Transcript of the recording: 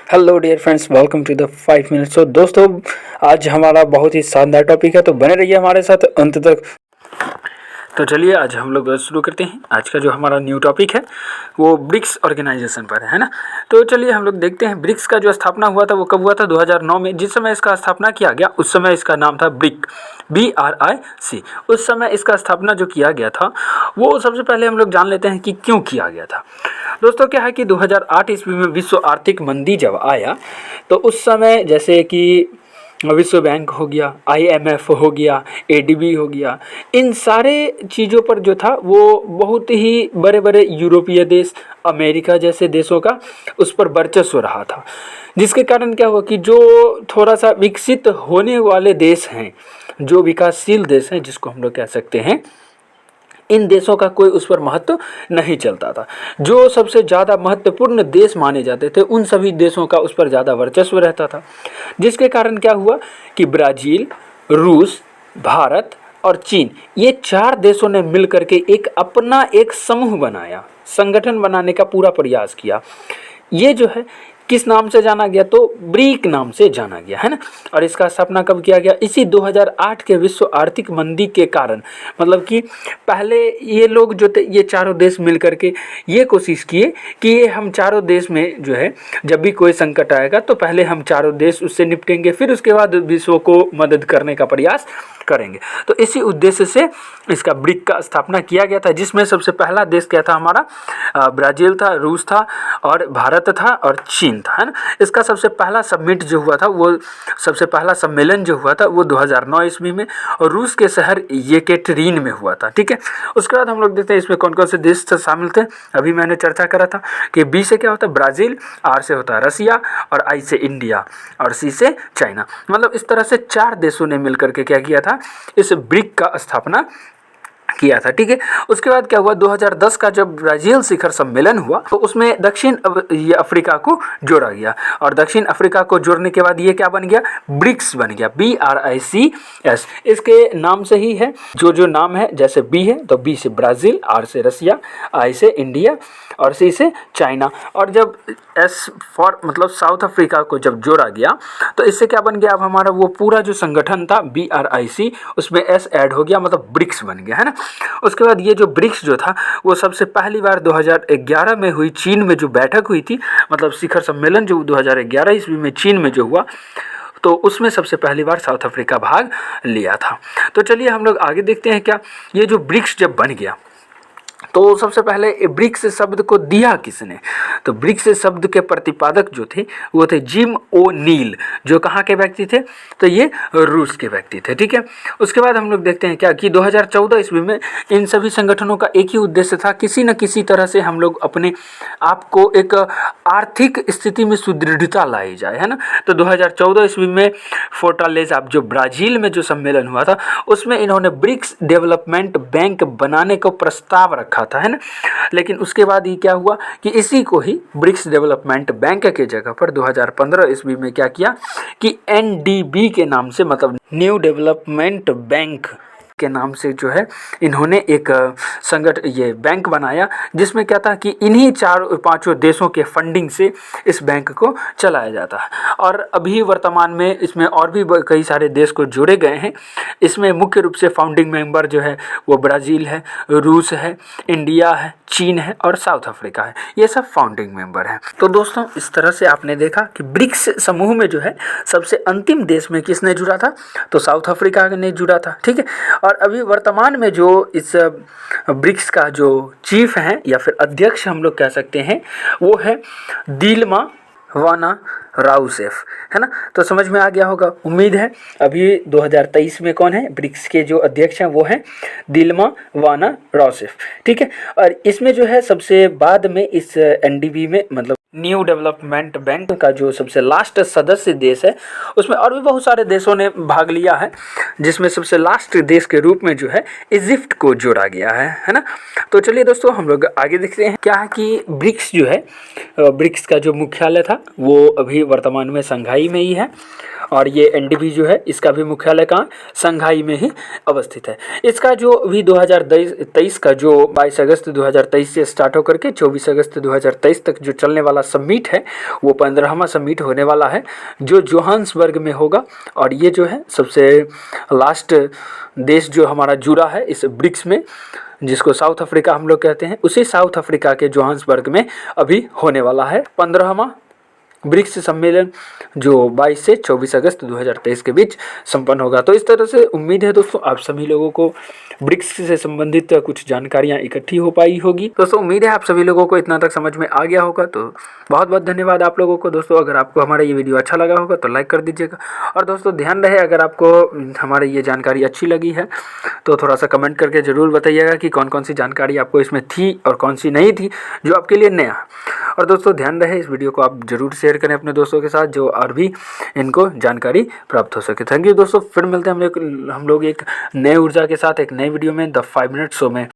Hello dear friends, welcome to the 5 minutes. तो दोस्तों, आज हमारा बहुत ही शानदार टॉपिक है, तो बने रहिए हमारे साथ अंत तक। तो चलिए आज हम लोग शुरू करते हैं। आज का जो हमारा न्यू टॉपिक है वो ब्रिक्स ऑर्गेनाइजेशन पर है ना। तो चलिए हम लोग देखते हैं ब्रिक्स का जो स्थापना हुआ था वो कब हुआ था, 2009 में। जिस समय इसका स्थापना किया गया उस समय इसका नाम था BRIC। उस समय इसका स्थापना जो किया गया था वो सबसे पहले हम लोग जान लेते हैं कि क्यों किया गया था। दोस्तों, क्या है कि 2008 ईस्वी में विश्व आर्थिक मंदी जब आया तो उस समय जैसे कि विश्व बैंक हो गया, IMF हो गया, ADB हो गया, इन सारे चीज़ों पर जो था वो बहुत ही बड़े बड़े यूरोपीय देश, अमेरिका जैसे देशों का उस पर वर्चस्व रहा था। जिसके कारण क्या हुआ कि जो थोड़ा सा विकसित होने वाले देश हैं, जो विकासशील देश हैं जिसको हम लोग कह सकते हैं, इन देशों का कोई उस पर महत्व नहीं चलता था। जो सबसे ज़्यादा महत्वपूर्ण देश माने जाते थे उन सभी देशों का उस पर ज़्यादा वर्चस्व रहता था। जिसके कारण क्या हुआ कि ब्राज़ील, रूस, भारत और चीन, ये 4 देशों ने मिलकर के एक समूह बनाया, संगठन बनाने का पूरा प्रयास किया। ये जो है किस नाम से जाना गया, तो ब्रिक नाम से जाना गया है ना। और इसका स्थापना कब किया गया, इसी 2008 के विश्व आर्थिक मंदी के कारण। मतलब कि पहले ये लोग जो थे, ये चारों देश मिल करके ये कोशिश किए कि ये हम चारों देश में जो है जब भी कोई संकट आएगा तो पहले हम चारों देश उससे निपटेंगे, फिर उसके बाद विश्व को मदद करने का प्रयास करेंगे। तो इसी उद्देश्य से इसका ब्रिक का स्थापना किया गया था, जिसमें सबसे पहला देश क्या था हमारा, ब्राज़ील था, रूस था और भारत था और चीन था, है ना। इसका सबसे पहला समिट जो हुआ था, वो सबसे पहला सम्मेलन जो हुआ था वो 2009 ईस्वी में और रूस के शहर येकेटेरिन में हुआ था। ठीक है, उसके बाद हम लोग देखते हैं इसमें कौन कौन से देश शामिल थे। अभी मैंने चर्चा करा था कि B से क्या होता है ब्राज़ील, R से होता है रसिया और I से इंडिया और C से चाइना। मतलब इस तरह से 4 देशों ने मिलकर के क्या किया था, इस ब्रिक का स्थापना किया था। ठीक है, उसके बाद क्या हुआ, 2010 का जब ब्राज़ील शिखर सम्मेलन हुआ तो उसमें दक्षिण अफ्रीका को जोड़ा गया और दक्षिण अफ्रीका को जोड़ने के बाद ये क्या बन गया, ब्रिक्स बन गया, BRICS। इसके नाम से ही है, जो नाम है, जैसे B है तो B से ब्राज़ील, R से रसिया, I से इंडिया और C से चाइना। और जब S फॉर मतलब साउथ अफ्रीका को जब जोड़ा गया तो इससे क्या बन गया, अब हमारा वो पूरा जो संगठन था BRIC उसमें S ऐड हो गया, मतलब ब्रिक्स बन गया, है ना। उसके बाद ये जो ब्रिक्स जो था वो सबसे पहली बार 2011 में हुई, चीन में जो बैठक हुई थी, मतलब शिखर सम्मेलन जो 2011 ईस्वी में चीन में जो हुआ तो उसमें सबसे पहली बार साउथ अफ्रीका भाग लिया था। तो चलिए हम लोग आगे देखते हैं क्या ये जो ब्रिक्स जब बन गया तो सबसे पहले ब्रिक्स शब्द को दिया किसने, तो ब्रिक्स शब्द के प्रतिपादक जो थे वो थे जिम ओ'नील, जो कहाँ के व्यक्ति थे, तो ये रूस के व्यक्ति थे। ठीक है, उसके बाद हम लोग देखते हैं क्या कि 2014 ईस्वी में इन सभी संगठनों का एक ही उद्देश्य था, किसी न किसी तरह से हम लोग अपने आप को एक आर्थिक स्थिति में सुदृढ़ता लाई जाए, है ना। तो 2014 ईस्वी में फोर्टालेज़ा जो ब्राज़ील में जो सम्मेलन हुआ था उसमें इन्होंने ब्रिक्स डेवलपमेंट बैंक बनाने का प्रस्ताव रखा था, है ना। लेकिन उसके बाद ये क्या हुआ कि इसी को ही ब्रिक्स डेवलपमेंट बैंक के जगह पर 2015 ईस्वी में क्या किया कि NDB के नाम से, मतलब न्यू डेवलपमेंट बैंक के नाम से जो है इन्होंने एक ये बैंक बनाया, जिसमें क्या था कि इन्हीं 4-5 देशों के फंडिंग से इस बैंक को चलाया जाता है। और अभी वर्तमान में इसमें और भी कई सारे देश को जोड़े गए हैं। इसमें मुख्य रूप से फाउंडिंग मेंबर जो है वो ब्राज़ील है, रूस है, इंडिया है, चीन है और साउथ अफ्रीका है, ये सब फाउंडिंग मेंबर हैं। तो दोस्तों, इस तरह से आपने देखा कि ब्रिक्स समूह में जो है सबसे अंतिम देश में किसने जुड़ा था, तो साउथ अफ्रीका ने जुड़ा था। ठीक है, और अभी वर्तमान में जो इस ब्रिक्स का जो चीफ हैं या फिर अध्यक्ष हम लोग कह सकते हैं वो है दिल्मा वाना राउसेफ, है ना। तो समझ में आ गया होगा, उम्मीद है। अभी 2023 में कौन है ब्रिक्स के जो अध्यक्ष हैं वो हैं दिल्मा वाना राउसेफ। ठीक है, और इसमें जो है सबसे बाद में इस NDB में, मतलब न्यू डेवलपमेंट बैंक का जो सबसे लास्ट सदस्य देश है उसमें और भी बहुत सारे देशों ने भाग लिया है, जिसमें सबसे लास्ट देश के रूप में जो है इजिप्ट को जोड़ा गया है ना। तो चलिए दोस्तों हम लोग आगे देखते हैं क्या है कि ब्रिक्स जो है, ब्रिक्स का जो मुख्यालय था वो अभी वर्तमान में शंघाई में ही है और ये NDB जो है इसका भी मुख्यालय कहाँ, शंघाई में ही अवस्थित है। इसका जो अभी 2023 का जो 22 अगस्त 2023 से स्टार्ट होकर के 24 अगस्त 2023 तक जो चलने वाला समिट है वो 15वां समिट होने वाला है जो जोहान्सबर्ग में होगा। और ये जो है सबसे लास्ट देश जो हमारा जुड़ा है इस ब्रिक्स में, जिसको साउथ अफ्रीका हम लोग कहते हैं, उसी साउथ अफ्रीका के जोहान्सबर्ग में अभी होने वाला है 15वां ब्रिक्स सम्मेलन जो 22 से 24 अगस्त 2023 के बीच संपन्न होगा। तो इस तरह से उम्मीद है दोस्तों आप सभी लोगों को ब्रिक्स से संबंधित कुछ जानकारियां इकट्ठी हो पाई होगी। दोस्तों उम्मीद है आप सभी लोगों को इतना तक समझ में आ गया होगा। तो बहुत बहुत धन्यवाद आप लोगों को। दोस्तों अगर आपको हमारा ये वीडियो अच्छा लगा होगा तो लाइक कर दीजिएगा। और दोस्तों ध्यान रहे, अगर आपको हमारी ये जानकारी अच्छी लगी है तो थोड़ा सा कमेंट करके ज़रूर बताइएगा कि कौन कौन सी जानकारी आपको इसमें थी और कौन सी नहीं थी जो आपके लिए नया। और दोस्तों ध्यान रहे इस वीडियो को आप जरूर शेयर करें अपने दोस्तों के साथ जो और भी इनको जानकारी प्राप्त हो सके। थैंक यू दोस्तों, फिर मिलते हैं हम लोग एक नए ऊर्जा के साथ एक नए वीडियो में द 5 मिनट शो में।